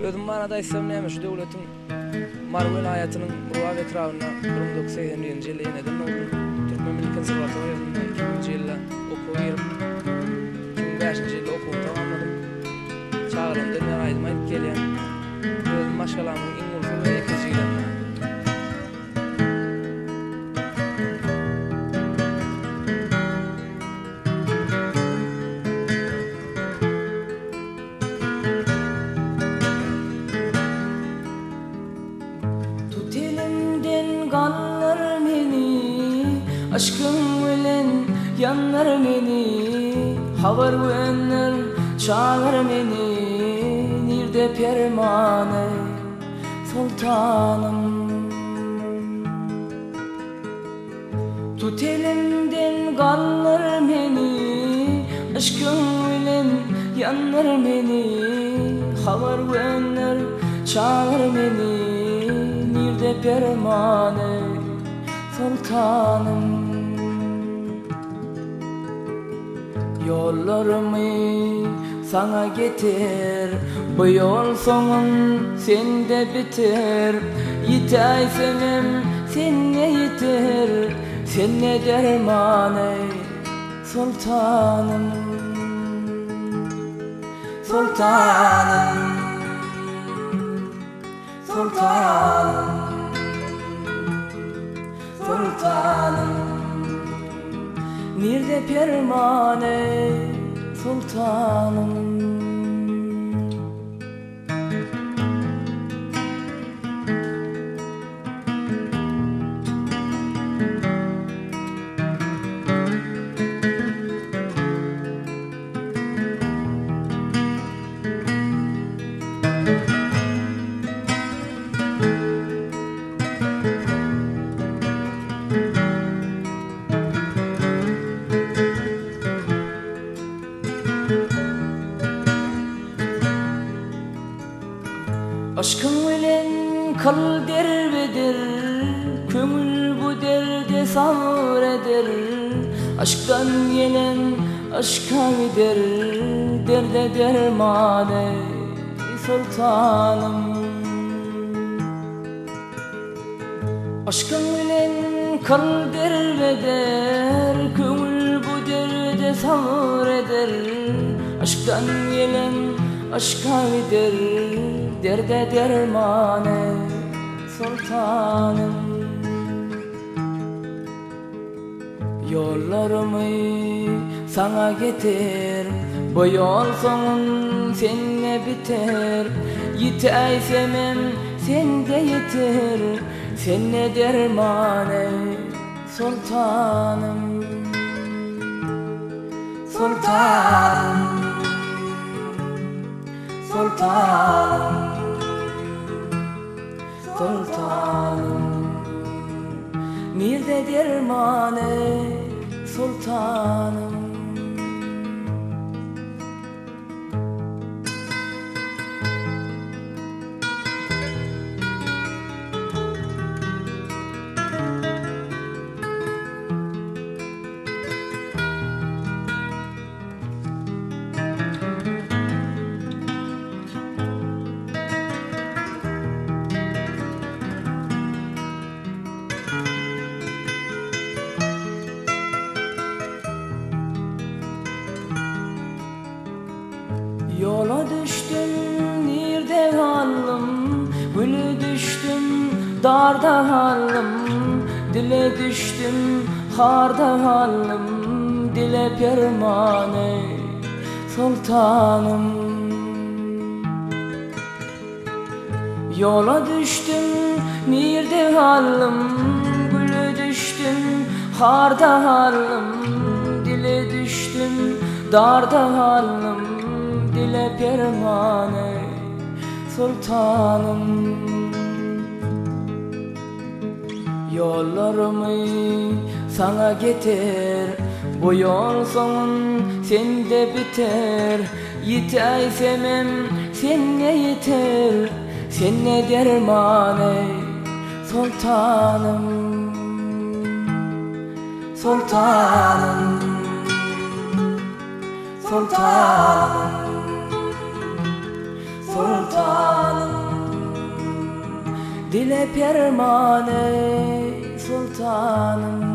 Özüm manada isem näme şu döwletiň Marvel hayatynyň ruha etrafynda 1980-nji ýyly ýene-de Türkmen konserwatoryýasynda 2000-nji ýylda okuw berip 2005-nji ýylda okuw tamamladym. Çağrymda näme aýdym gelýän. Özüm maşgalamyň iň ulky we ekinji ýylynda. Kanlar meni, aşkın bilen yanlar meni, havar verenler çağlar meni, nirde permane sultanım. Tut elimden kanlar meni, aşkın bilen yanlar meni, havar verenler çağlar meni, nirde permane sultanım. Yollarımı sana getir, bu yol sonun sende biter. Yitay senem senne yeter, senne dermane sultanım. Sultanım, sultanım, sultanım, nirde permane sultanım. Aşkın bilen kal derbeder, kömül bu derde sabreder. Aşktan gelen aşka gider, derde dermane sultanım. Aşkın bilen kal derbeder, kömül bu derde sabreder. Aşktan gelen aşka gider, derde dermane sultanım. Yollarımı sana getir, bu yol sonun seninle biter. Yitay semem sende yeter, senne dermane sultanım. Sultanım, sultanım, sultanım, nirde dermane sultanım. Yola düştüm, nirde kaldım, gülü düştüm, darda kaldım. Dile düştüm, harda kaldım, dile permane sultanım. Yola düştüm, nirde kaldım, gülü düştüm, harda kaldım. Dile düştüm, darda kaldım, dile permane sultanım. Yollarımı sana getir, bu yol sonun sende biter. Yitay semem senne yeter, senne dermane sultanım. Sultanım, sultanım, sultanım. dile perman ey sultanım.